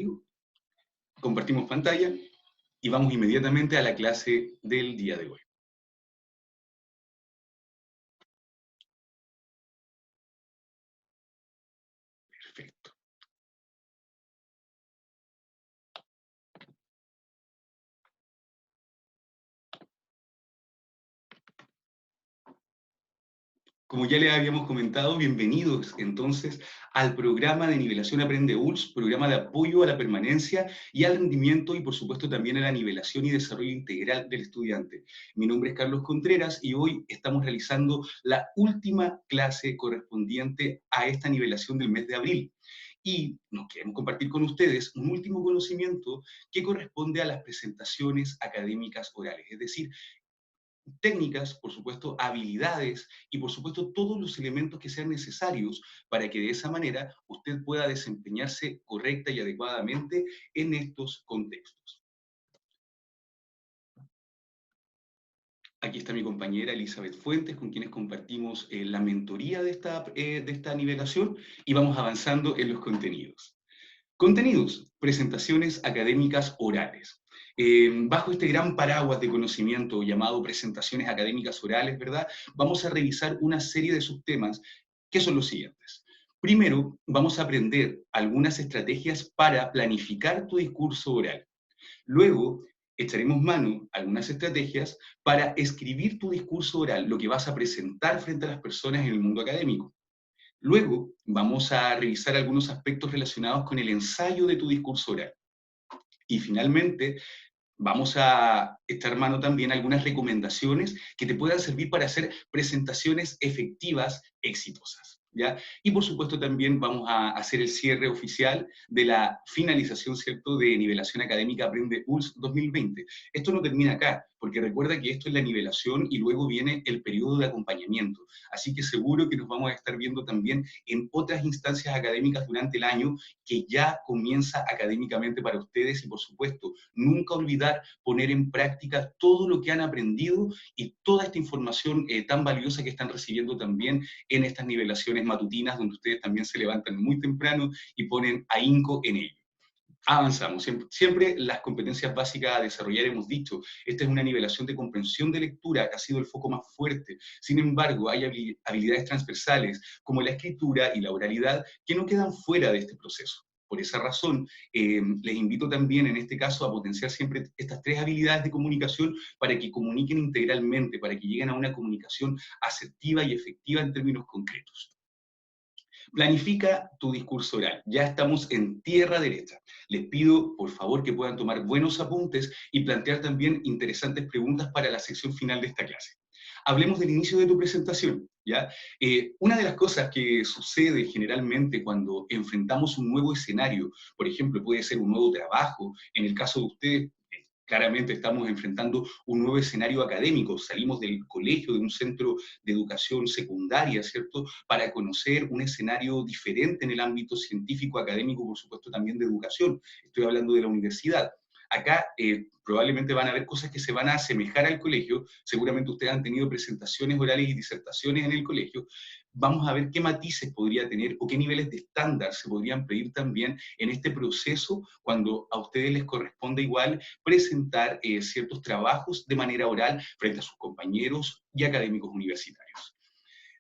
contigo. Compartimos pantalla y vamos inmediatamente a la clase del día de hoy. Perfecto. Como ya les habíamos comentado, bienvenidos entonces al programa de nivelación Aprende ULS, programa de apoyo a la permanencia y al rendimiento y por supuesto también a la nivelación y desarrollo integral del estudiante. Mi nombre es Carlos Contreras y hoy estamos realizando la última clase correspondiente a esta nivelación del mes de abril. Y nos queremos compartir con ustedes un último conocimiento que corresponde a las presentaciones académicas orales, es decir, técnicas, por supuesto, habilidades y por supuesto todos los elementos que sean necesarios para que de esa manera usted pueda desempeñarse correcta y adecuadamente en estos contextos. Aquí está mi compañera Elizabeth Fuentes, con quienes compartimos la mentoría de esta nivelación y vamos avanzando en los contenidos. Contenidos, presentaciones académicas orales. Bajo este gran paraguas de conocimiento llamado presentaciones académicas orales, ¿verdad? Vamos a revisar una serie de subtemas que son los siguientes. Primero, vamos a aprender algunas estrategias para planificar tu discurso oral. Luego, echaremos mano a algunas estrategias para escribir tu discurso oral, lo que vas a presentar frente a las personas en el mundo académico. Luego, vamos a revisar algunos aspectos relacionados con el ensayo de tu discurso oral. Y finalmente, vamos a echar mano también a algunas recomendaciones que te puedan servir para hacer presentaciones efectivas, exitosas, ¿ya? Y por supuesto también vamos a hacer el cierre oficial de la finalización, ¿cierto?, de Nivelación Académica Aprende ULS 2020. Esto no termina acá, porque recuerda que esto es la nivelación y luego viene el periodo de acompañamiento. Así que seguro que nos vamos a estar viendo también en otras instancias académicas durante el año que ya comienza académicamente para ustedes y por supuesto, nunca olvidar poner en práctica todo lo que han aprendido y toda esta información tan valiosa que están recibiendo también en estas nivelaciones matutinas donde ustedes también se levantan muy temprano y ponen ahínco en ello. Avanzamos. Siempre las competencias básicas a desarrollar hemos dicho, esta es una nivelación de comprensión de lectura que ha sido el foco más fuerte. Sin embargo, hay habilidades transversales como la escritura y la oralidad que no quedan fuera de este proceso. Por esa razón, les invito también en este caso a potenciar siempre estas tres habilidades de comunicación para que comuniquen integralmente, para que lleguen a una comunicación asertiva y efectiva en términos concretos. Planifica tu discurso oral. Ya estamos en tierra derecha. Les pido, por favor, que puedan tomar buenos apuntes y plantear también interesantes preguntas para la sección final de esta clase. Hablemos del inicio de tu presentación, ¿ya? Una de las cosas que sucede generalmente cuando enfrentamos un nuevo escenario, por ejemplo, puede ser un nuevo trabajo, en el caso de ustedes, claramente estamos enfrentando un nuevo escenario académico, salimos del colegio, de un centro de educación secundaria, ¿cierto?, para conocer un escenario diferente en el ámbito científico, académico, por supuesto también de educación. Estoy hablando de la universidad. Acá probablemente van a haber cosas que se van a asemejar al colegio, seguramente ustedes han tenido presentaciones orales y disertaciones en el colegio, vamos a ver qué matices podría tener o qué niveles de estándar se podrían pedir también en este proceso cuando a ustedes les corresponde igual presentar ciertos trabajos de manera oral frente a sus compañeros y académicos universitarios.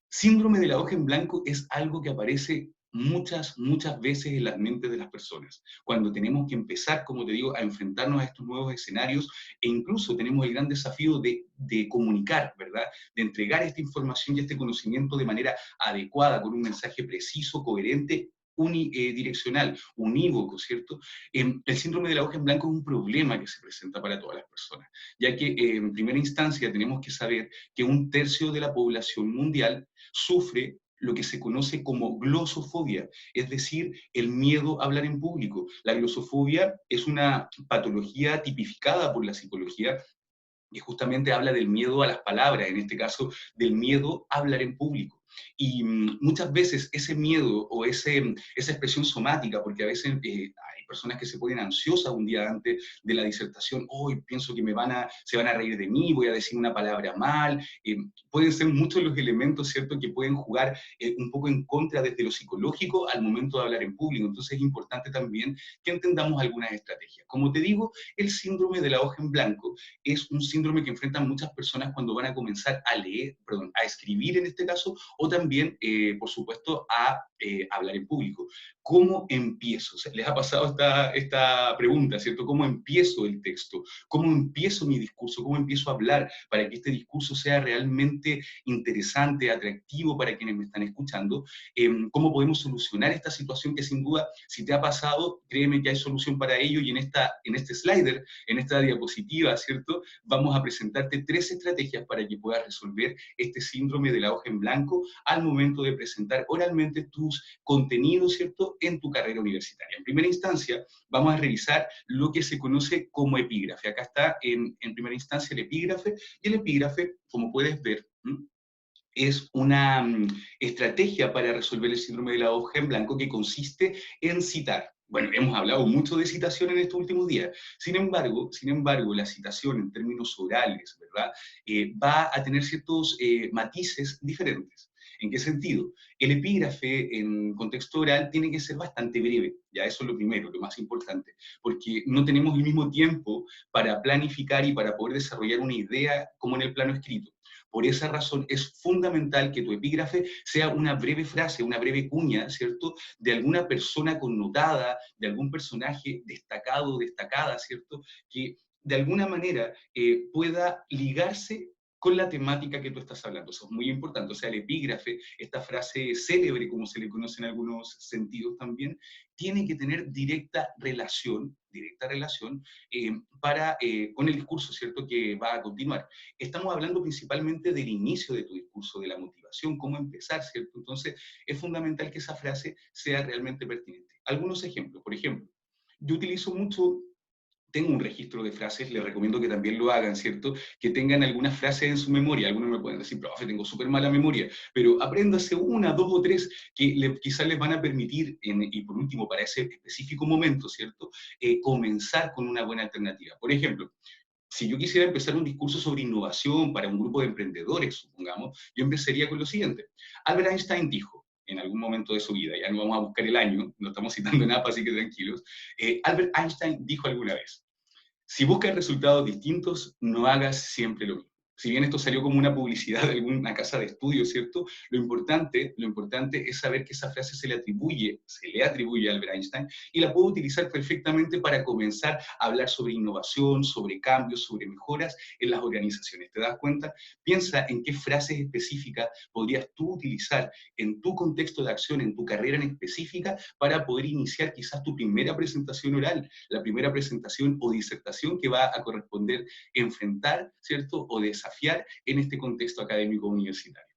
Síndrome de la hoja en blanco es algo que aparece muchas veces en las mentes de las personas. Cuando tenemos que empezar, como te digo, a enfrentarnos a estos nuevos escenarios e incluso tenemos el gran desafío de comunicar, ¿verdad? De entregar esta información y este conocimiento de manera adecuada, con un mensaje preciso, coherente, unidireccional, unívoco, ¿cierto? El síndrome de la hoja en blanco es un problema que se presenta para todas las personas, ya que en primera instancia tenemos que saber que 1/3 de la población mundial sufre lo que se conoce como glosofobia, es decir, el miedo a hablar en público. La glosofobia es una patología tipificada por la psicología que justamente habla del miedo a las palabras, en este caso del miedo a hablar en público. Y muchas veces ese miedo o esa expresión somática, porque a veces hay personas que se ponen ansiosas un día antes de la disertación, hoy pienso que se van a reír de mí, voy a decir una palabra mal. Pueden ser muchos los elementos, ¿cierto?, que pueden jugar un poco en contra desde lo psicológico al momento de hablar en público. Entonces es importante también que entendamos algunas estrategias. Como te digo, el síndrome de la hoja en blanco es un síndrome que enfrentan muchas personas cuando van a comenzar a leer, perdón, a escribir en este caso, o también, por supuesto, a hablar en público. ¿Cómo empiezo? O sea, les ha pasado esta pregunta, ¿cierto? ¿Cómo empiezo el texto? ¿Cómo empiezo mi discurso? ¿Cómo empiezo a hablar para que este discurso sea realmente interesante, atractivo para quienes me están escuchando? ¿Cómo podemos solucionar esta situación que sin duda, si te ha pasado, créeme que hay solución para ello y en este slider, en esta diapositiva, ¿cierto? Vamos a presentarte 3 estrategias para que puedas resolver este síndrome de la hoja en blanco al momento de presentar oralmente tus contenidos, ¿cierto?, en tu carrera universitaria. En primera instancia, vamos a revisar lo que se conoce como epígrafe. Acá está en primera instancia el epígrafe, y el epígrafe, como puedes ver, es una estrategia para resolver el síndrome de la hoja en blanco que consiste en citar. Bueno, hemos hablado mucho de citación en estos últimos días. Sin embargo, la citación en términos orales, ¿verdad?, va a tener ciertos matices diferentes. ¿En qué sentido? El epígrafe en contexto oral tiene que ser bastante breve, ya eso es lo primero, lo más importante, porque no tenemos el mismo tiempo para planificar y para poder desarrollar una idea como en el plano escrito. Por esa razón es fundamental que tu epígrafe sea una breve frase, una breve cuña, ¿cierto?, de alguna persona connotada, de algún personaje destacado o destacada, ¿cierto?, que de alguna manera pueda ligarse con la temática que tú estás hablando. Eso es muy importante. O sea, el epígrafe, esta frase célebre, como se le conoce en algunos sentidos también, tiene que tener directa relación con el discurso, ¿cierto?, que va a continuar. Estamos hablando principalmente del inicio de tu discurso, de la motivación, cómo empezar, ¿cierto? Entonces, es fundamental que esa frase sea realmente pertinente. Algunos ejemplos, por ejemplo, yo utilizo mucho, tengo un registro de frases, les recomiendo que también lo hagan, ¿cierto? Que tengan algunas frases en su memoria. Algunos me pueden decir, profe, tengo súper mala memoria, pero apréndase una, dos o tres que quizás les van a permitir, y por último, para ese específico momento, ¿cierto?, comenzar con una buena alternativa. Por ejemplo, si yo quisiera empezar un discurso sobre innovación para un grupo de emprendedores, supongamos, yo empezaría con lo siguiente. Albert Einstein dijo, en algún momento de su vida, ya no vamos a buscar el año, no estamos citando nada, así que tranquilos, Albert Einstein dijo alguna vez, si buscas resultados distintos, no hagas siempre lo mismo. Si bien esto salió como una publicidad de alguna casa de estudio, ¿cierto? Lo importante es saber que esa frase se le atribuye a Albert Einstein y la puedo utilizar perfectamente para comenzar a hablar sobre innovación, sobre cambios, sobre mejoras en las organizaciones. ¿Te das cuenta? Piensa en qué frases específicas podrías tú utilizar en tu contexto de acción, en tu carrera en específica, para poder iniciar quizás tu primera presentación oral, la primera presentación o disertación que va a corresponder enfrentar, ¿cierto?, o desafiar en este contexto académico universitario.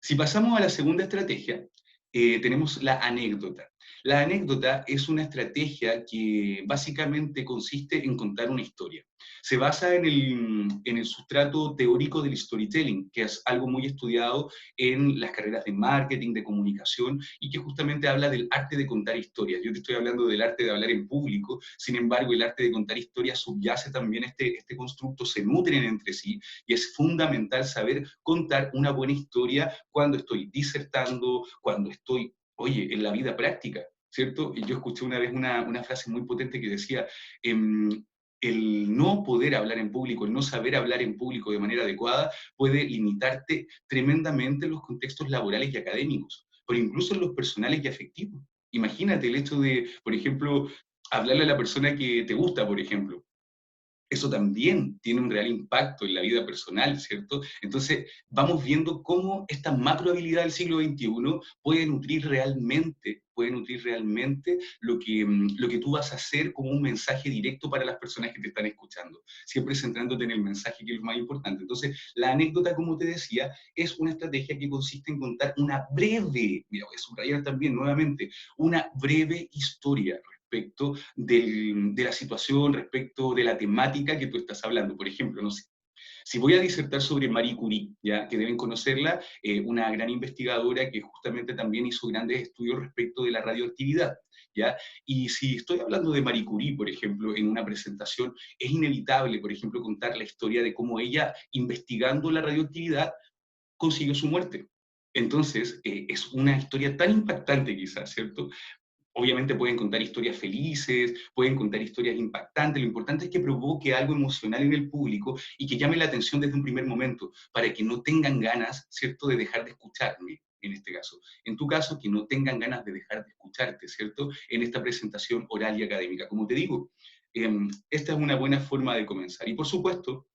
Si pasamos a la segunda estrategia, tenemos la anécdota. La anécdota es una estrategia que básicamente consiste en contar una historia. Se basa en el sustrato teórico del storytelling, que es algo muy estudiado en las carreras de marketing, de comunicación, y que justamente habla del arte de contar historias. Yo te estoy hablando del arte de hablar en público, sin embargo, el arte de contar historias subyace también este constructo, se nutren entre sí, y es fundamental saber contar una buena historia cuando estoy disertando, cuando estoy, oye, en la vida práctica, ¿cierto? Y yo escuché una vez una frase muy potente que decía, el no poder hablar en público, el no saber hablar en público de manera adecuada puede limitarte tremendamente en los contextos laborales y académicos, pero incluso en los personales y afectivos. Imagínate el hecho de, por ejemplo, hablarle a la persona que te gusta, por ejemplo, eso también tiene un real impacto en la vida personal, ¿cierto? Entonces, vamos viendo cómo esta macro habilidad del siglo XXI puede nutrir realmente lo que tú vas a hacer como un mensaje directo para las personas que te están escuchando, siempre centrándote en el mensaje, que es lo más importante. Entonces, la anécdota, como te decía, es una estrategia que consiste en contar una breve, mira, voy a subrayar también nuevamente, una breve historia respecto de la situación, respecto de la temática que tú estás hablando. Por ejemplo, no sé, Si voy a disertar sobre Marie Curie, ¿ya? Que deben conocerla, una gran investigadora que justamente también hizo grandes estudios respecto de la radioactividad, ¿ya? Y si estoy hablando de Marie Curie, por ejemplo, en una presentación, es inevitable, por ejemplo, contar la historia de cómo ella, investigando la radioactividad, consiguió su muerte. Entonces, es una historia tan impactante quizás, ¿cierto? Obviamente pueden contar historias felices, pueden contar historias impactantes, lo importante es que provoque algo emocional en el público y que llame la atención desde un primer momento, para que no tengan ganas, ¿cierto?, de dejar de escucharme, en este caso. En tu caso, que no tengan ganas de dejar de escucharte, ¿cierto?, en esta presentación oral y académica. Como te digo, esta es una buena forma de comenzar. Y por supuesto,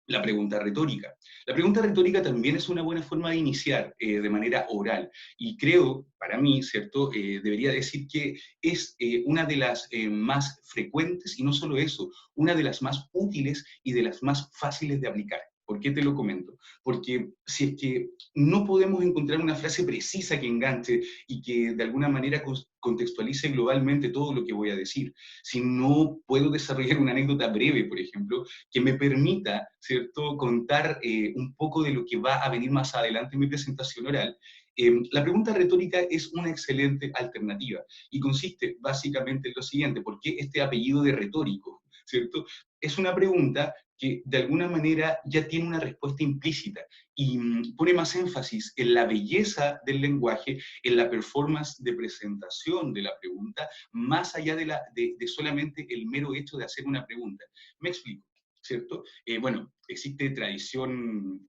la pregunta retórica. La pregunta retórica también es una buena forma de iniciar de manera oral. Y creo, para mí, ¿cierto? Debería decir que es una de las más frecuentes, y no solo eso, una de las más útiles y de las más fáciles de aplicar. ¿Por qué te lo comento? Porque si es que no podemos encontrar una frase precisa que enganche y que de alguna manera contextualice globalmente todo lo que voy a decir, si no puedo desarrollar una anécdota breve, por ejemplo, que me permita, ¿cierto?, contar un poco de lo que va a venir más adelante en mi presentación oral, la pregunta retórica es una excelente alternativa y consiste básicamente en lo siguiente: ¿por qué este apellido de retórico? ¿Cierto? Es una pregunta que de alguna manera ya tiene una respuesta implícita y pone más énfasis en la belleza del lenguaje, en la performance de presentación de la pregunta, más allá de solamente el mero hecho de hacer una pregunta. Me explico, ¿cierto? Bueno, existe tradición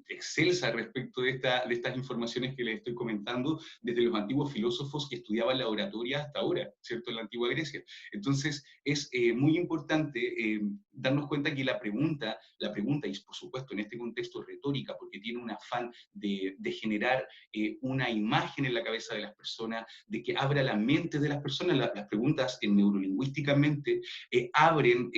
excelsa respecto de estas informaciones que les estoy comentando desde los antiguos filósofos que estudiaban la oratoria hasta ahora, ¿cierto? En la antigua Grecia. Entonces, es muy importante darnos cuenta que la pregunta, y por supuesto en este contexto retórica, porque tiene un afán de generar una imagen en la cabeza de las personas, de que abra la mente de las personas. Las preguntas neurolingüísticamente abren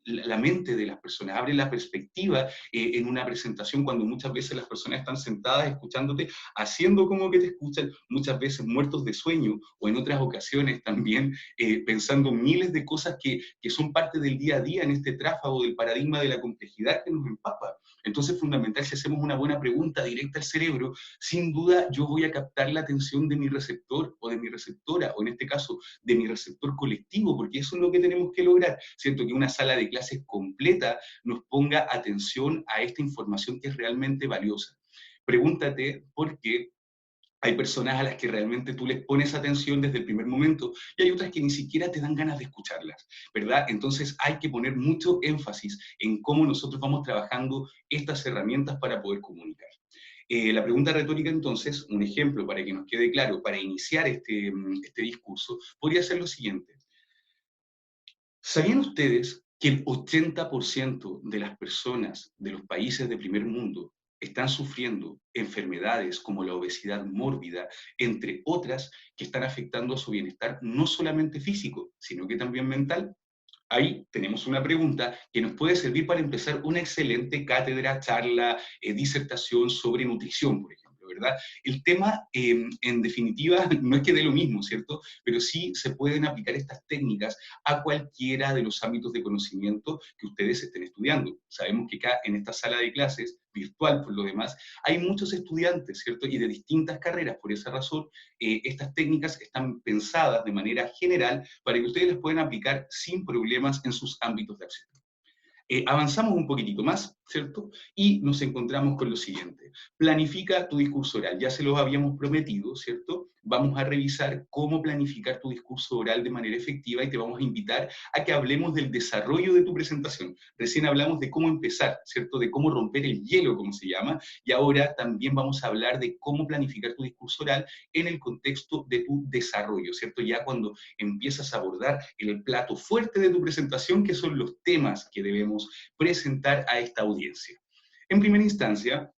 la mente de las personas, abren la perspectiva en una presentación, cuando muchas veces las personas están sentadas escuchándote, haciendo como que te escuchan, muchas veces muertos de sueño, o en otras ocasiones también pensando miles de cosas que son parte del día a día en este tráfago del paradigma de la complejidad que nos empapa. Entonces es fundamental, si hacemos una buena pregunta directa al cerebro, sin duda yo voy a captar la atención de mi receptor o de mi receptora, o en este caso de mi receptor colectivo, porque eso es lo que tenemos que lograr, ¿cierto? Que una sala de clases completa nos ponga atención a esta información que es realmente valiosa. Pregúntate por qué hay personas a las que realmente tú les pones atención desde el primer momento y hay otras que ni siquiera te dan ganas de escucharlas, ¿verdad? Entonces hay que poner mucho énfasis en cómo nosotros vamos trabajando estas herramientas para poder comunicar. La pregunta retórica, entonces, un ejemplo para que nos quede claro, para iniciar este discurso, podría ser lo siguiente. ¿Sabían ustedes que el 80% de las personas de los países de primer mundo están sufriendo enfermedades como la obesidad mórbida, entre otras, que están afectando a su bienestar no solamente físico, sino que también mental? Ahí tenemos una pregunta que nos puede servir para empezar una excelente cátedra, charla, disertación sobre nutrición, por ejemplo, ¿verdad? El tema, en definitiva, no es que dé lo mismo, ¿cierto? Pero sí se pueden aplicar estas técnicas a cualquiera de los ámbitos de conocimiento que ustedes estén estudiando. Sabemos que acá en esta sala de clases, virtual por lo demás, hay muchos estudiantes, ¿cierto? Y de distintas carreras. Por esa razón, estas técnicas están pensadas de manera general para que ustedes las puedan aplicar sin problemas en sus ámbitos de acción. Avanzamos un poquitito más, ¿cierto? Y nos encontramos con lo siguiente. Planifica tu discurso oral. Ya se los habíamos prometido, ¿cierto? Vamos a revisar cómo planificar tu discurso oral de manera efectiva y te vamos a invitar a que hablemos del desarrollo de tu presentación. Recién hablamos de cómo empezar, ¿cierto? De cómo romper el hielo, como se llama, y ahora también vamos a hablar de cómo planificar tu discurso oral en el contexto de tu desarrollo, ¿cierto? Ya cuando empiezas a abordar el plato fuerte de tu presentación, que son los temas que debemos presentar a esta audiencia. En primera instancia,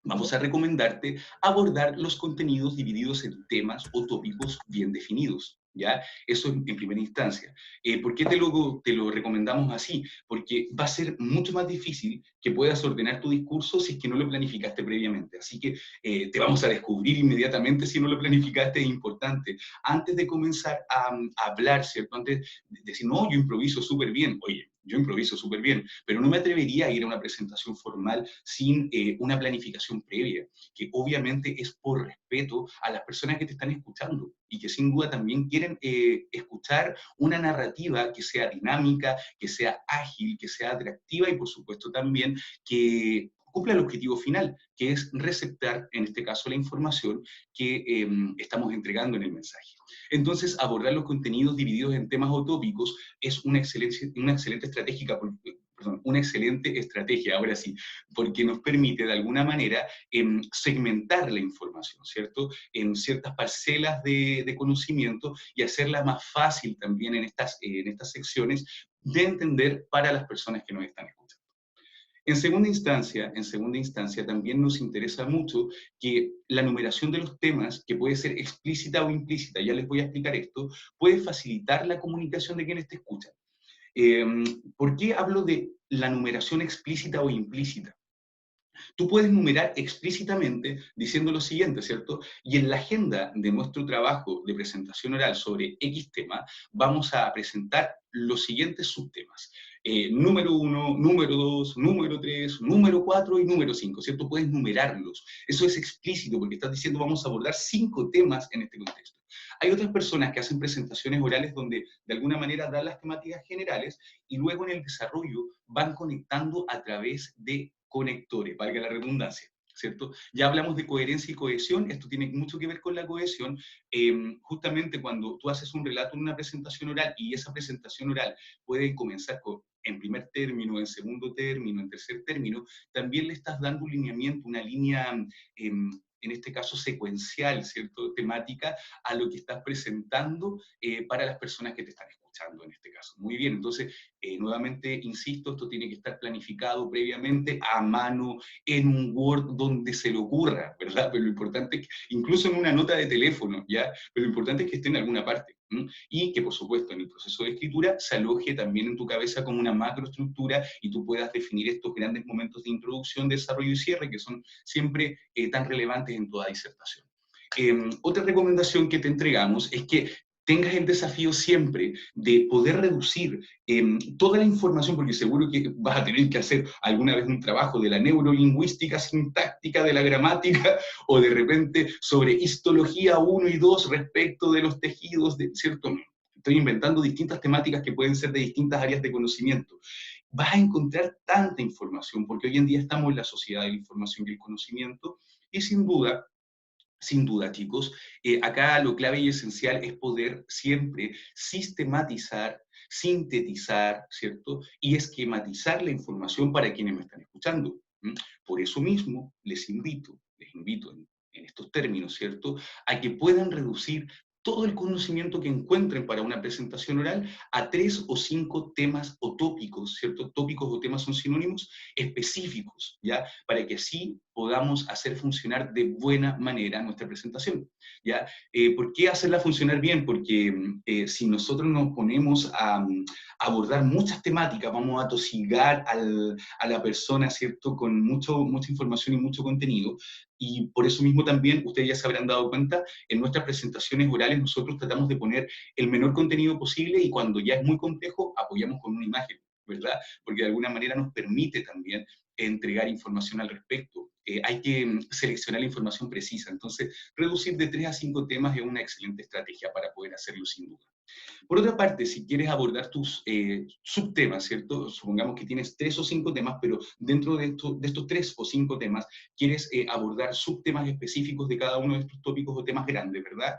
vamos a recomendarte abordar los contenidos divididos en temas o tópicos bien definidos, ¿ya? Eso en primera instancia. ¿Por qué te lo recomendamos así? Porque va a ser mucho más difícil que puedas ordenar tu discurso si es que no lo planificaste previamente. Así que te vamos a descubrir inmediatamente si no lo planificaste, es importante. Antes de comenzar a hablar, ¿cierto? Antes de decir, no, yo improviso súper bien. Oye, yo improviso súper bien, pero no me atrevería a ir a una presentación formal sin una planificación previa, que obviamente es por respeto a las personas que te están escuchando y que sin duda también quieren escuchar una narrativa que sea dinámica, que sea ágil, que sea atractiva y por supuesto también que cumpla el objetivo final, que es receptar, en este caso, la información que estamos entregando en el mensaje. Entonces, abordar los contenidos divididos en temas o tópicos es una excelente estrategia, ahora sí, porque nos permite de alguna manera segmentar la información, ¿cierto? En ciertas parcelas de conocimiento y hacerla más fácil también en estas secciones de entender para las personas que nos están escuchando. En segunda instancia, también nos interesa mucho que la numeración de los temas, que puede ser explícita o implícita, ya les voy a explicar esto, puede facilitar la comunicación de quienes te escuchan. Eh, ¿Por qué hablo de la numeración explícita o implícita? Tú puedes numerar explícitamente diciendo lo siguiente, ¿cierto? Y en la agenda de nuestro trabajo de presentación oral sobre X tema, vamos a presentar los siguientes subtemas. Número 1, número 2, número 3, número 4 y número 5, ¿cierto? Puedes numerarlos. Eso es explícito porque estás diciendo vamos a abordar 5 temas en este contexto. Hay otras personas que hacen presentaciones orales donde de alguna manera dan las temáticas generales y luego en el desarrollo van conectando a través de conectores, valga la redundancia, ¿cierto? Ya hablamos de coherencia y cohesión, esto tiene mucho que ver con la cohesión. Justamente cuando tú haces un relato en una presentación oral y esa presentación oral puede comenzar en primer término, en segundo término, en tercer término, también le estás dando un lineamiento, una línea, en este caso secuencial, ¿cierto? Temática, a lo que estás presentando para las personas que te están escuchando en este caso. Muy bien, entonces, nuevamente, insisto, esto tiene que estar planificado previamente a mano, en un Word, donde se le ocurra, ¿verdad? Pero lo importante es que, incluso en una nota de teléfono, ¿ya? Pero lo importante es que esté en alguna parte. Y que, por supuesto, en el proceso de escritura se aloje también en tu cabeza como una macroestructura y tú puedas definir estos grandes momentos de introducción, desarrollo y cierre que son siempre tan relevantes en toda disertación. Otra recomendación que te entregamos es que tengas el desafío siempre de poder reducir toda la información, porque seguro que vas a tener que hacer alguna vez un trabajo de la neurolingüística sintáctica, de la gramática, o de repente sobre histología 1 y 2 respecto de los tejidos, ¿cierto? Estoy inventando distintas temáticas que pueden ser de distintas áreas de conocimiento. Vas a encontrar tanta información, porque hoy en día estamos en la sociedad de la información y el conocimiento, y sin duda, chicos, acá lo clave y esencial es poder siempre sistematizar, sintetizar, ¿cierto? Y esquematizar la información para quienes me están escuchando. Por eso mismo, les invito en estos términos, ¿cierto? A que puedan reducir todo el conocimiento que encuentren para una presentación oral a 3 o 5 temas o tópicos, ¿cierto? Tópicos o temas son sinónimos específicos, ¿ya? Para que así podamos hacer funcionar de buena manera nuestra presentación, ¿ya? ¿Por qué hacerla funcionar bien? Porque si nosotros nos ponemos a abordar muchas temáticas, vamos a tosigar a la persona, ¿cierto? Con mucha información y mucho contenido, y por eso mismo también, ustedes ya se habrán dado cuenta, en nuestras presentaciones orales nosotros tratamos de poner el menor contenido posible y cuando ya es muy complejo, apoyamos con una imagen, ¿verdad? Porque de alguna manera nos permite también entregar información al respecto. Hay que seleccionar la información precisa, entonces reducir de 3 a 5 temas es una excelente estrategia para poder hacerlo sin duda. Por otra parte, si quieres abordar tus subtemas, ¿cierto? Supongamos que tienes 3 o 5 temas, pero dentro de estos 3 o 5 temas quieres abordar subtemas específicos de cada uno de estos tópicos o temas grandes, ¿verdad?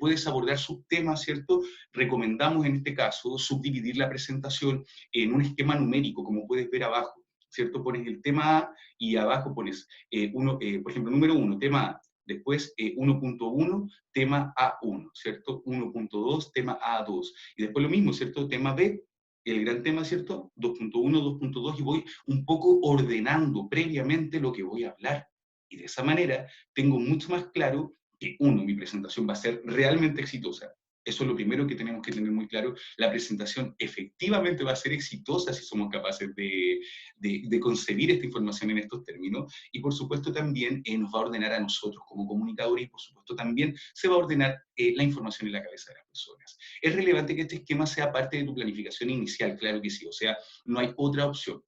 Puedes abordar subtemas, ¿cierto? Recomendamos en este caso subdividir la presentación en un esquema numérico, como puedes ver abajo, ¿cierto? Pones el tema A y abajo pones, por ejemplo, número 1, tema A. Después 1.1, tema A1, ¿cierto? 1.2, tema A2. Y después lo mismo, ¿cierto? Tema B, el gran tema, ¿cierto? 2.1, 2.2, y voy un poco ordenando previamente lo que voy a hablar. Y de esa manera tengo mucho más claro que, uno, mi presentación va a ser realmente exitosa, Eso es lo primero que tenemos que tener muy claro. La presentación efectivamente va a ser exitosa si somos capaces de concebir esta información en estos términos, y por supuesto también nos va a ordenar a nosotros como comunicadores, y por supuesto también se va a ordenar la información en la cabeza de las personas. Es relevante que este esquema sea parte de tu planificación inicial, claro que sí, o sea, no hay otra opción.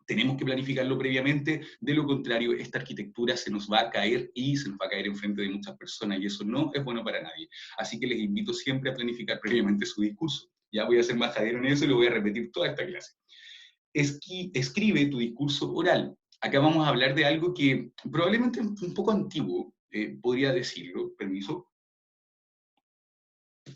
Tenemos que planificarlo previamente, de lo contrario, esta arquitectura se nos va a caer y se nos va a caer enfrente de muchas personas, y eso no es bueno para nadie. Así que les invito siempre a planificar previamente su discurso. Ya voy a ser majadero en eso y lo voy a repetir toda esta clase. Escribe tu discurso oral. Acá vamos a hablar de algo que probablemente es un poco antiguo, podría decirlo, permiso,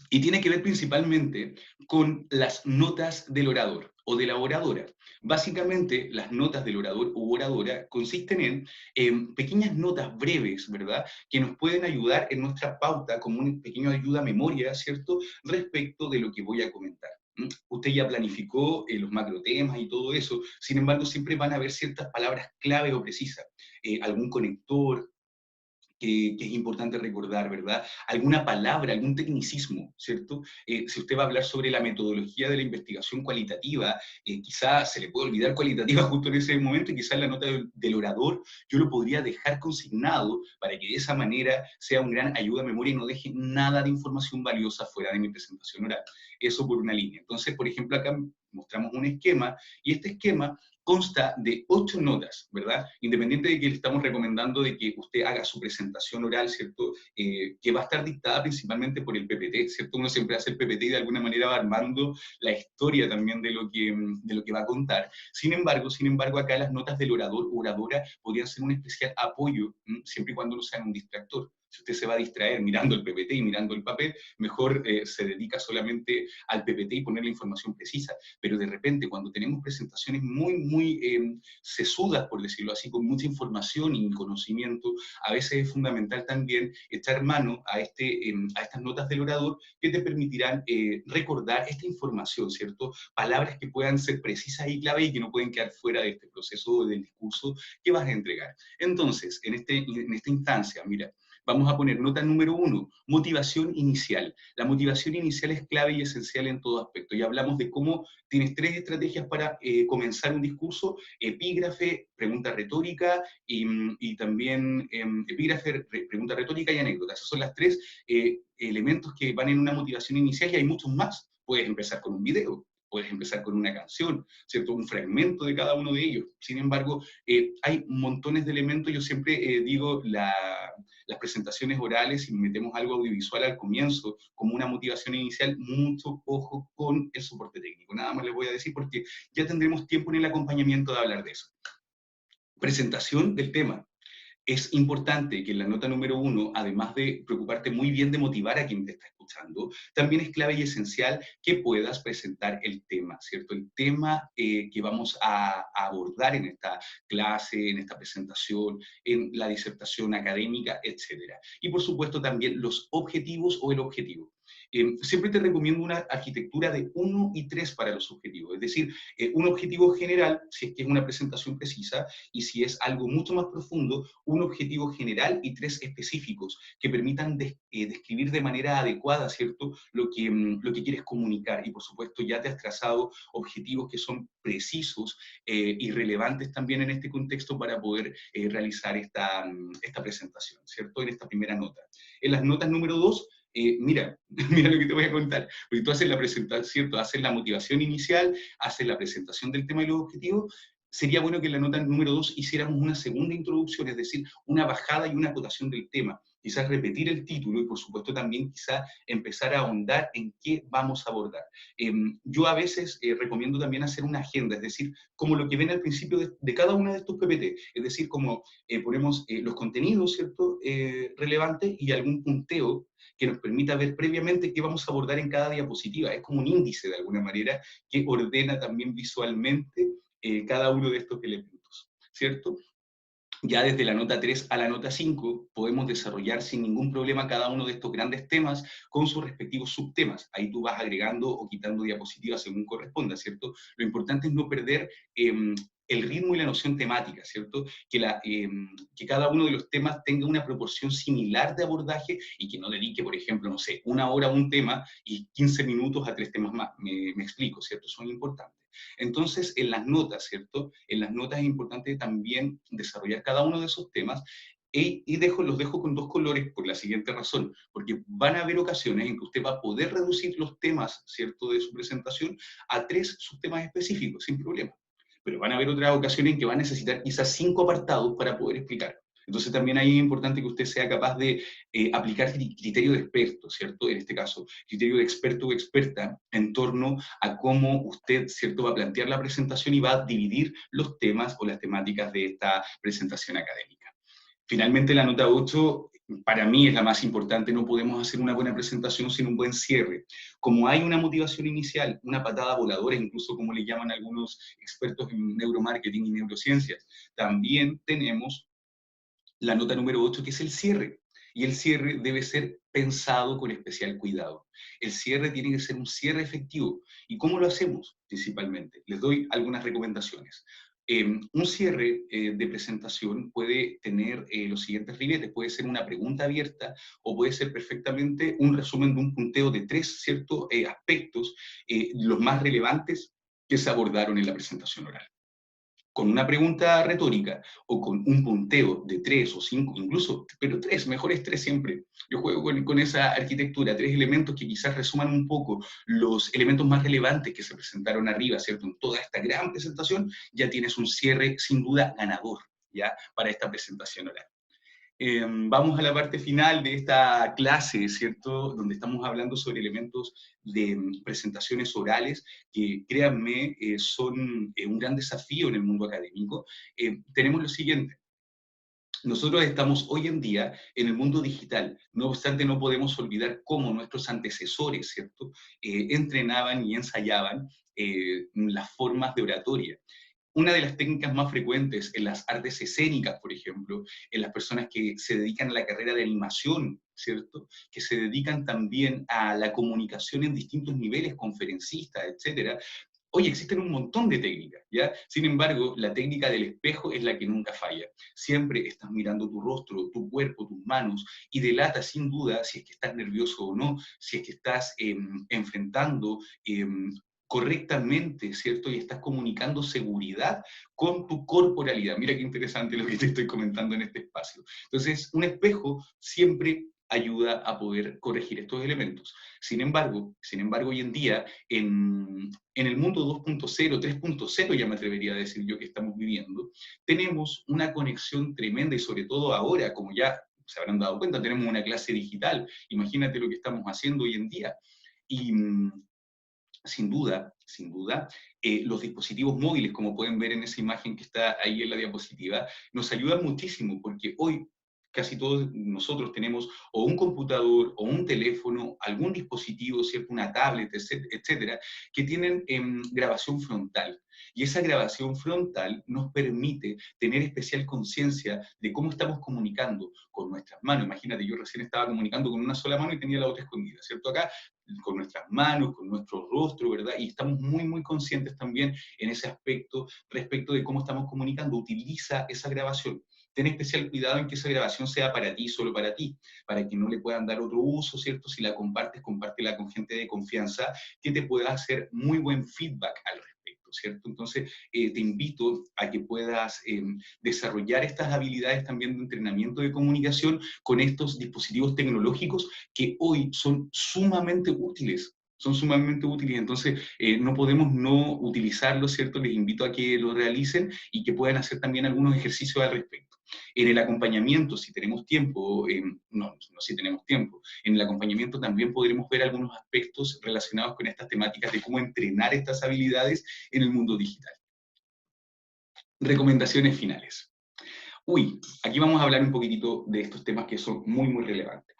y tiene que ver principalmente con las notas del orador o de la oradora. Básicamente, las notas del orador u oradora consisten en pequeñas notas breves, ¿verdad?, que nos pueden ayudar en nuestra pauta como un pequeño ayuda a memoria, ¿cierto?, respecto de lo que voy a comentar. Usted ya planificó los macrotemas y todo eso, sin embargo, siempre van a haber ciertas palabras clave o precisas, algún conector, que es importante recordar, ¿verdad? Alguna palabra, algún tecnicismo, ¿cierto? Si usted va a hablar sobre la metodología de la investigación cualitativa, quizá se le puede olvidar cualitativa justo en ese momento, y quizá en la nota del orador yo lo podría dejar consignado para que de esa manera sea un gran ayuda a memoria y no deje nada de información valiosa fuera de mi presentación oral. Eso por una línea. Entonces, por ejemplo, acá mostramos un esquema, y este esquema consta de 8 notas, ¿verdad? Independiente de que le estamos recomendando de que usted haga su presentación oral, ¿cierto? Que va a estar dictada principalmente por el PPT, ¿cierto? Uno siempre hace el PPT y de alguna manera va armando la historia también de lo que va a contar. Sin embargo, acá las notas del orador o oradora podrían ser un especial apoyo, siempre y cuando no sean un distractor. Si usted se va a distraer mirando el PPT y mirando el papel, mejor se dedica solamente al PPT y poner la información precisa. Pero de repente, cuando tenemos presentaciones muy sesudas, por decirlo así, con mucha información y conocimiento, a veces es fundamental también echar mano a estas notas del orador que te permitirán recordar esta información, ¿cierto? Palabras que puedan ser precisas y clave y que no pueden quedar fuera de este proceso del discurso que vas a entregar. Entonces, en esta instancia, mira, vamos a poner nota número 1, motivación inicial. La motivación inicial es clave y esencial en todo aspecto. Ya hablamos de cómo tienes 3 estrategias para comenzar un discurso: epígrafe, pregunta retórica y también epígrafe, pregunta retórica y anécdota. Esas son las 3 elementos que van en una motivación inicial, y hay muchos más. Puedes empezar con un video, puedes empezar con una canción, ¿cierto? Un fragmento de cada uno de ellos. Sin embargo, hay montones de elementos. Yo siempre digo, las presentaciones orales, si metemos algo audiovisual al comienzo como una motivación inicial, mucho ojo con el soporte técnico. Nada más les voy a decir porque ya tendremos tiempo en el acompañamiento de hablar de eso. Presentación del tema. Es importante que en la nota número 1, además de preocuparte muy bien de motivar a quien te está escuchando, también es clave y esencial que puedas presentar el tema, ¿cierto? El tema que vamos a abordar en esta clase, en esta presentación, en la disertación académica, etcétera. Y por supuesto también los objetivos o el objetivo. Siempre te recomiendo una arquitectura de 1 y 3 para los objetivos, es decir, un objetivo general, si es que es una presentación precisa, y si es algo mucho más profundo, un objetivo general y 3 específicos que permitan describir de manera adecuada, ¿cierto?, lo que quieres comunicar. Y por supuesto ya te has trazado objetivos que son precisos y relevantes también en este contexto para poder realizar esta presentación, ¿cierto?, en esta primera nota. En las notas número 2, mira, mira lo que te voy a contar, porque tú haces la presentación, ¿cierto? Haces la motivación inicial, haces la presentación del tema y los objetivos. Sería bueno que en la nota número 2 hiciéramos una segunda introducción, es decir, una bajada y una acotación del tema. Quizás repetir el título y, por supuesto, también quizás empezar a ahondar en qué vamos a abordar. Yo a veces recomiendo también hacer una agenda, es decir, como lo que ven al principio de cada uno de estos PPT, es decir, como ponemos los contenidos, ¿cierto?, relevantes, y algún punteo que nos permita ver previamente qué vamos a abordar en cada diapositiva. Es como un índice, de alguna manera, que ordena también visualmente cada uno de estos elementos, ¿cierto? Ya desde la nota 3 a la nota 5 podemos desarrollar sin ningún problema cada uno de estos grandes temas con sus respectivos subtemas. Ahí tú vas agregando o quitando diapositivas según corresponda, ¿cierto? Lo importante es no perder el ritmo y la noción temática, ¿cierto? Que cada uno de los temas tenga una proporción similar de abordaje y que no dedique, por ejemplo, no sé, 1 hora a un tema y 15 minutos a 3 temas más. Me explico, ¿cierto? Son importantes. Entonces, en las notas, ¿cierto? En las notas es importante también desarrollar cada uno de esos temas los dejo con 2 colores por la siguiente razón, porque van a haber ocasiones en que usted va a poder reducir los temas, ¿cierto?, de su presentación a 3 subtemas específicos, sin problema. Pero van a haber otras ocasiones en que va a necesitar quizás 5 apartados para poder explicar. Entonces también ahí es importante que usted sea capaz de aplicar criterio de experto, ¿cierto? En este caso, criterio de experto o experta en torno a cómo usted, ¿cierto?, va a plantear la presentación y va a dividir los temas o las temáticas de esta presentación académica. Finalmente, la nota 8 para mí es la más importante. No podemos hacer una buena presentación sin un buen cierre. Como hay una motivación inicial, una patada voladora, incluso como le llaman algunos expertos en neuromarketing y neurociencias, también tenemos la nota número 8, que es el cierre. Y el cierre debe ser pensado con especial cuidado. El cierre tiene que ser un cierre efectivo. ¿Y cómo lo hacemos? Principalmente, les doy algunas recomendaciones. Un cierre de presentación puede tener los siguientes ribetes. Puede ser una pregunta abierta o puede ser perfectamente un resumen de un punteo de 3 ciertos aspectos, los más relevantes que se abordaron en la presentación oral. Con una pregunta retórica o con un punteo de 3 o 5, incluso, pero 3, mejor es 3 siempre. Yo juego con esa arquitectura, 3 elementos que quizás resuman un poco los elementos más relevantes que se presentaron arriba, ¿cierto? En toda esta gran presentación, ya tienes un cierre sin duda ganador, ¿ya? Para esta presentación oral. Vamos a la parte final de esta clase, ¿cierto? Donde estamos hablando sobre elementos de presentaciones orales que, créanme, son un gran desafío en el mundo académico. Tenemos lo siguiente. Nosotros estamos hoy en día en el mundo digital, no obstante no podemos olvidar cómo nuestros antecesores, ¿cierto?, entrenaban y ensayaban las formas de oratoria. Una de las técnicas más frecuentes en las artes escénicas, por ejemplo, en las personas que se dedican a la carrera de animación, ¿cierto? Que se dedican también a la comunicación en distintos niveles, conferencistas, etcétera. Oye, existen un montón de técnicas, ¿ya? Sin embargo, la técnica del espejo es la que nunca falla. Siempre estás mirando tu rostro, tu cuerpo, tus manos, y delata sin duda si es que estás nervioso o no, si es que estás enfrentando correctamente, ¿cierto? Y estás comunicando seguridad con tu corporalidad. Mira qué interesante lo que te estoy comentando en este espacio. Entonces, un espejo siempre ayuda a poder corregir estos elementos. Sin embargo, hoy en día, en el mundo 2.0, 3.0, ya me atrevería a decir yo que estamos viviendo, tenemos una conexión tremenda y sobre todo ahora, como ya se habrán dado cuenta, tenemos una clase digital. Imagínate lo que estamos haciendo hoy en día. Y sin duda, los dispositivos móviles, como pueden ver en esa imagen que está ahí en la diapositiva, nos ayudan muchísimo porque hoy casi todos nosotros tenemos o un computador o un teléfono, algún dispositivo, ¿cierto?, una tablet, etcétera, que tienen grabación frontal. Y esa grabación frontal nos permite tener especial conciencia de cómo estamos comunicando con nuestras manos. Imagínate, yo recién estaba comunicando con una sola mano y tenía la otra escondida, ¿cierto? Acá con nuestras manos, con nuestro rostro, ¿verdad? Y estamos muy, muy conscientes también en ese aspecto respecto de cómo estamos comunicando. Utiliza esa grabación. Ten especial cuidado en que esa grabación sea para ti, solo para ti, para que no le puedan dar otro uso, ¿cierto? Si la compartes, compártela con gente de confianza que te pueda hacer muy buen feedback al respecto, ¿cierto? Entonces, te invito a que puedas desarrollar estas habilidades también de entrenamiento de comunicación con estos dispositivos tecnológicos que hoy son sumamente útiles. Son sumamente útiles, entonces no podemos no utilizarlos, ¿cierto? Les invito a que lo realicen y que puedan hacer también algunos ejercicios al respecto. En el acompañamiento, si tenemos tiempo, no si tenemos tiempo, en el acompañamiento también podremos ver algunos aspectos relacionados con estas temáticas de cómo entrenar estas habilidades en el mundo digital. Recomendaciones finales. Aquí vamos a hablar un poquitito de estos temas que son muy, muy relevantes.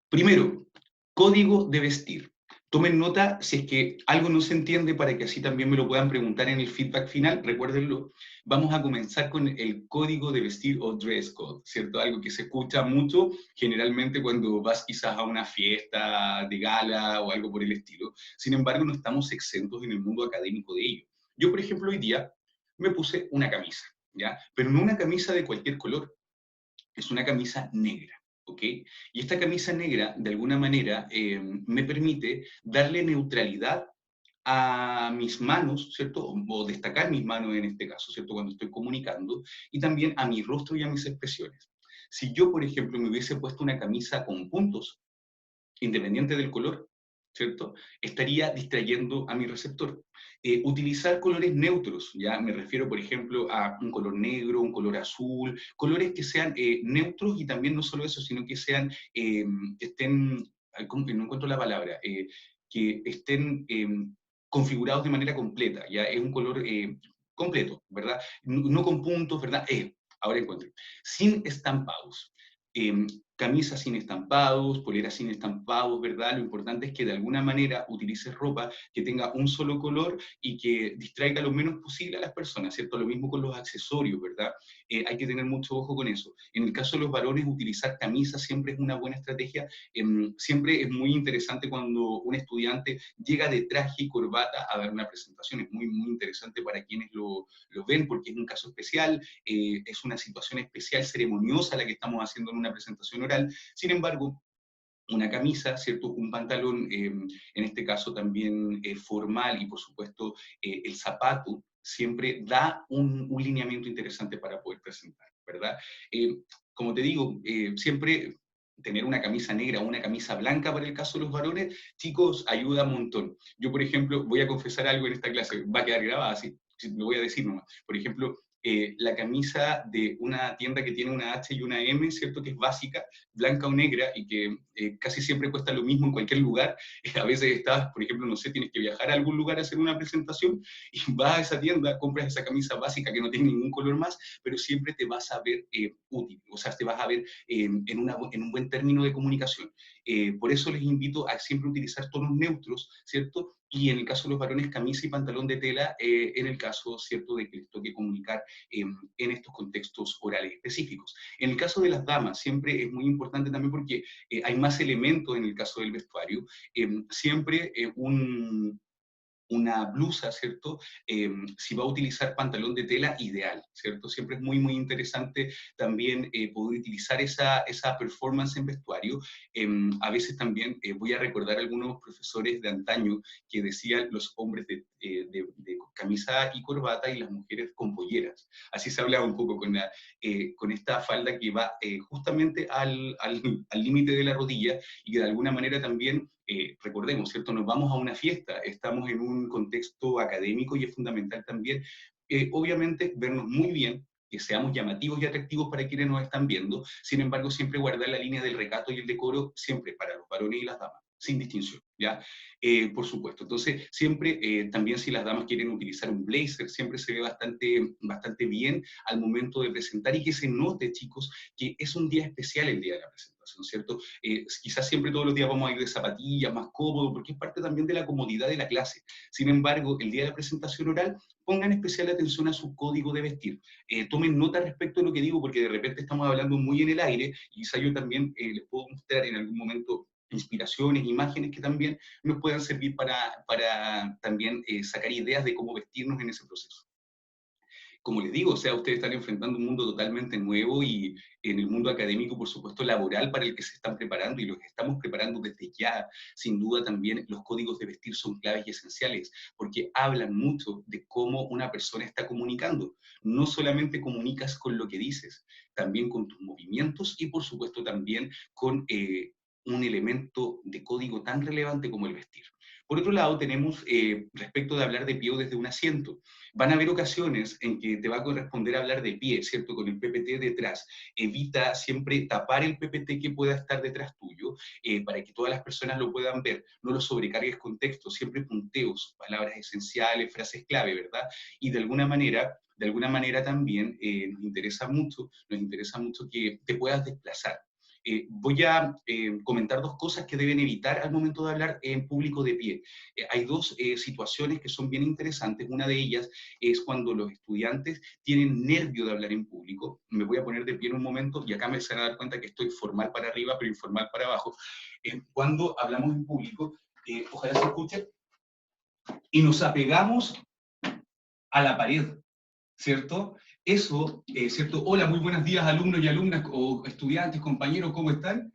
Primero, código de vestir. Tomen nota si es que algo no se entiende para que así también me lo puedan preguntar en el feedback final, recuérdenlo. Vamos a comenzar con el código de vestir o dress code, ¿cierto? Algo que se escucha mucho generalmente cuando vas quizás a una fiesta de gala o algo por el estilo. Sin embargo, no estamos exentos en el mundo académico de ello. Yo, por ejemplo, hoy día me puse una camisa, ¿ya? Pero no una camisa de cualquier color, es una camisa negra, ¿ok? Y esta camisa negra, de alguna manera, me permite darle neutralidad a mis manos, ¿cierto? O destacar mis manos en este caso, ¿cierto? Cuando estoy comunicando, y también a mi rostro y a mis expresiones. Si yo, por ejemplo, me hubiese puesto una camisa con puntos, independiente del color, ¿cierto? Estaría distrayendo a mi receptor. Utilizar colores neutros, ya me refiero, por ejemplo, a un color negro, un color azul, colores que sean neutros y también no solo eso, sino que sean, que estén, ¿cómo que no encuentro la palabra? Que estén configurados de manera completa, ya es un color completo, ¿verdad? No con puntos, ¿verdad? Ahora encuentro. Sin estampados. Eh, Camisas sin estampados, poleras sin estampados, ¿verdad? Lo importante es que de alguna manera utilices ropa que tenga un solo color y que distraiga lo menos posible a las personas, ¿cierto? Lo mismo con los accesorios, ¿verdad? Hay que tener mucho ojo con eso. En el caso de los varones, utilizar camisas siempre es una buena estrategia. Siempre es muy interesante cuando un estudiante llega de traje y corbata a dar una presentación. Es muy, muy interesante para quienes lo ven porque es un caso especial, es una situación especial, ceremoniosa la que estamos haciendo en una presentación oral. Sin embargo, una camisa, ¿cierto? Un pantalón, en este caso también formal y por supuesto el zapato, siempre da un lineamiento interesante para poder presentar, ¿verdad? Eh, Como te digo, siempre tener una camisa negra o una camisa blanca para el caso de los varones, chicos, ayuda un montón. Yo, por ejemplo, voy a confesar algo en esta clase, va a quedar grabada así, lo voy a decir nomás. Por ejemplo, la camisa de una tienda que tiene una H y una M, ¿cierto? Que es básica, blanca o negra y que casi siempre cuesta lo mismo en cualquier lugar. A veces estás, por ejemplo, no sé, tienes que viajar a algún lugar a hacer una presentación y vas a esa tienda, compras esa camisa básica que no tiene ningún color más, pero siempre te vas a ver útil, o sea, te vas a ver en un buen término de comunicación. Por eso les invito a siempre utilizar tonos neutros, ¿cierto? Y en el caso de los varones, camisa y pantalón de tela, en el caso, ¿cierto?, de que les toque comunicar en estos contextos orales específicos. En el caso de las damas, siempre es muy importante también porque hay más elementos en el caso del vestuario. Siempre una blusa, ¿cierto? Si va a utilizar pantalón de tela, ideal, ¿cierto? Siempre es muy, muy interesante también poder utilizar esa performance en vestuario. A veces también voy a recordar a algunos profesores de antaño que decían los hombres de camisa y corbata y las mujeres con polleras. Así se hablaba un poco con esta falda que va justamente al límite de la rodilla y que de alguna manera también recordemos, ¿cierto? Nos vamos a una fiesta, estamos en un contexto académico y es fundamental también, obviamente, vernos muy bien, que seamos llamativos y atractivos para quienes nos están viendo, sin embargo, siempre guardar la línea del recato y el decoro, siempre para los varones y las damas, sin distinción, ¿ya? Por supuesto. Entonces, siempre, también si las damas quieren utilizar un blazer, siempre se ve bastante bien al momento de presentar y que se note, chicos, que es un día especial el día de la presentación, ¿cierto? Quizás siempre todos los días vamos a ir de zapatillas, más cómodo, porque es parte también de la comodidad de la clase. Sin embargo, el día de la presentación oral, pongan especial atención a su código de vestir. Tomen nota respecto a lo que digo, porque de repente estamos hablando muy en el aire, y quizá yo también les puedo mostrar en algún momento inspiraciones, imágenes que también nos puedan servir para también sacar ideas de cómo vestirnos en ese proceso. Como les digo, o sea, ustedes están enfrentando un mundo totalmente nuevo y en el mundo académico, por supuesto, laboral para el que se están preparando y los que estamos preparando desde ya, sin duda también los códigos de vestir son claves y esenciales porque hablan mucho de cómo una persona está comunicando. No solamente comunicas con lo que dices, también con tus movimientos y, por supuesto, también con un elemento de código tan relevante como el vestir. Por otro lado, tenemos respecto de hablar de pie o desde un asiento. Van a haber ocasiones en que te va a corresponder hablar de pie, ¿cierto? Con el PPT detrás. Evita siempre tapar el PPT que pueda estar detrás tuyo para que todas las personas lo puedan ver. No lo sobrecargues con texto, siempre punteos, palabras esenciales, frases clave, ¿verdad? Y de alguna manera también nos interesa mucho que te puedas desplazar. Voy a comentar dos cosas que deben evitar al momento de hablar en público de pie. Hay dos situaciones que son bien interesantes. Una de ellas es cuando los estudiantes tienen nervio de hablar en público. Me voy a poner de pie en un momento y acá me se van a dar cuenta que estoy formal para arriba, pero informal para abajo. Cuando hablamos en público, ojalá se escuche, y nos apegamos a la pared, ¿cierto? Eso, ¿cierto? Hola, muy buenos días, alumnos y alumnas, o estudiantes, compañeros, ¿cómo están?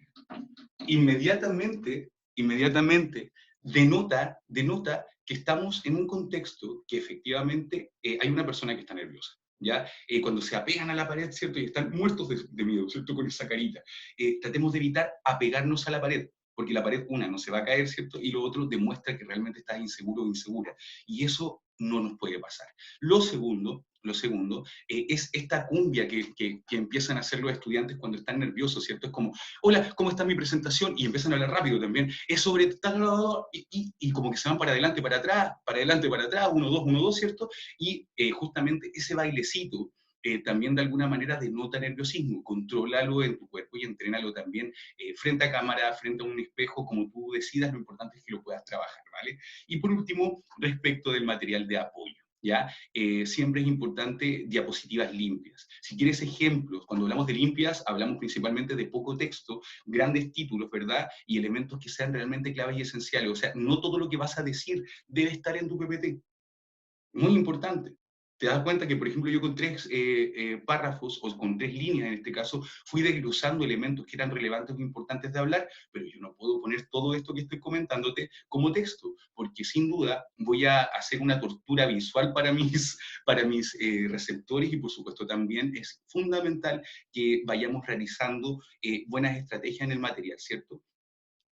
Inmediatamente denota que estamos en un contexto que efectivamente hay una persona que está nerviosa. ¿Ya? Cuando se apegan a la pared, ¿cierto? Y están muertos de miedo, ¿cierto? Con esa carita. Tratemos de evitar apegarnos a la pared, porque la pared, una, no se va a caer, ¿cierto? Y lo otro demuestra que realmente estás inseguro o insegura. Y eso no nos puede pasar. Lo segundo es esta cumbia que empiezan a hacer los estudiantes cuando están nerviosos, ¿cierto? Es como, hola, ¿cómo está mi presentación? Y empiezan a hablar rápido también. Es sobre tal, y como que se van para adelante, para atrás, para adelante, para atrás, 1, 2, 1, 2, ¿cierto? Y justamente ese bailecito también de alguna manera denota nerviosismo. Contrólalo en tu cuerpo y entrénalo también frente a cámara, frente a un espejo, como tú decidas, lo importante es que lo puedas trabajar, ¿vale? Y por último, respecto del material de apoyo. ¿Ya? Siempre es importante diapositivas limpias. Si quieres ejemplos, cuando hablamos de limpias, hablamos principalmente de poco texto, grandes títulos, ¿verdad? Y elementos que sean realmente claves y esenciales. O sea, no todo lo que vas a decir debe estar en tu PPT. Muy importante. Te das cuenta que, por ejemplo, yo con 3 párrafos, o con 3 líneas en este caso, fui desglosando elementos que eran relevantes o importantes de hablar, pero yo no puedo poner todo esto que estoy comentándote como texto, porque sin duda voy a hacer una tortura visual para mis receptores, y por supuesto también es fundamental que vayamos realizando buenas estrategias en el material, ¿cierto?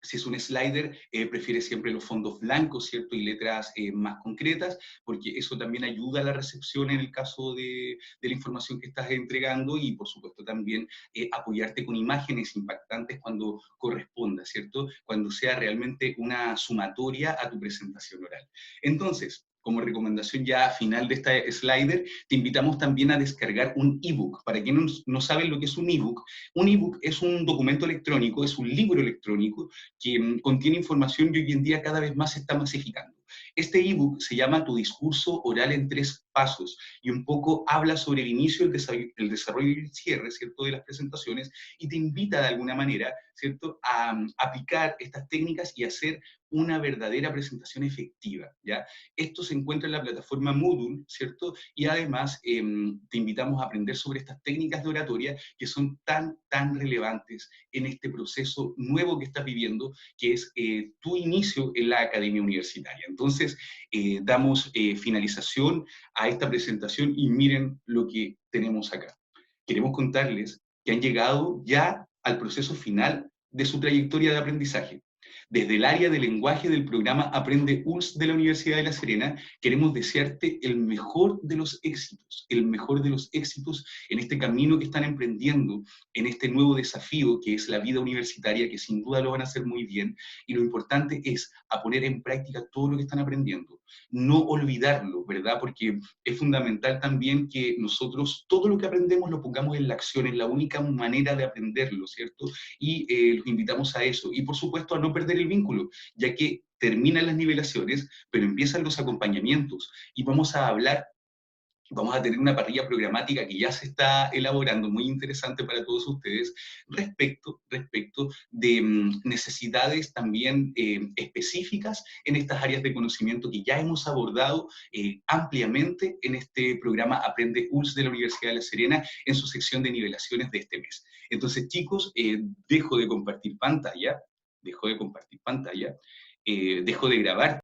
Si es un slider, prefiere siempre los fondos blancos, ¿cierto? Y letras más concretas, porque eso también ayuda a la recepción en el caso de la información que estás entregando, y por supuesto también apoyarte con imágenes impactantes cuando corresponda, ¿cierto? Cuando sea realmente una sumatoria a tu presentación oral. Entonces, como recomendación ya final de esta slider, te invitamos también a descargar un ebook. Para quienes no saben lo que es un ebook es un documento electrónico, es un libro electrónico que contiene información y hoy en día cada vez más se está masificando. Este ebook se llama Tu discurso oral en 3 pasos, y un poco habla sobre el inicio, el desarrollo y el cierre, ¿cierto?, de las presentaciones, y te invita de alguna manera, ¿cierto?, a aplicar estas técnicas y hacer una verdadera presentación efectiva, ¿ya? Esto se encuentra en la plataforma Moodle, ¿cierto? Y además te invitamos a aprender sobre estas técnicas de oratoria que son tan relevantes en este proceso nuevo que estás viviendo, que es tu inicio en la academia universitaria. Entonces, damos finalización a esta presentación y miren lo que tenemos acá. Queremos contarles que han llegado ya al proceso final de su trayectoria de aprendizaje. Desde el área de lenguaje del programa Aprende ULS de la Universidad de La Serena, queremos desearte el mejor de los éxitos en este camino que están emprendiendo, en este nuevo desafío que es la vida universitaria, que sin duda lo van a hacer muy bien, y lo importante es a poner en práctica todo lo que están aprendiendo. No olvidarlo, ¿verdad? Porque es fundamental también que nosotros todo lo que aprendemos lo pongamos en la acción, es la única manera de aprenderlo, ¿cierto? Y los invitamos a eso. Y por supuesto a no perder el vínculo, ya que terminan las nivelaciones, pero empiezan los acompañamientos, y vamos a tener una parrilla programática que ya se está elaborando, muy interesante para todos ustedes, respecto de necesidades también específicas en estas áreas de conocimiento que ya hemos abordado ampliamente en este programa Aprende ULS de la Universidad de La Serena en su sección de nivelaciones de este mes. Entonces, chicos, dejo de compartir pantalla, dejo de grabar.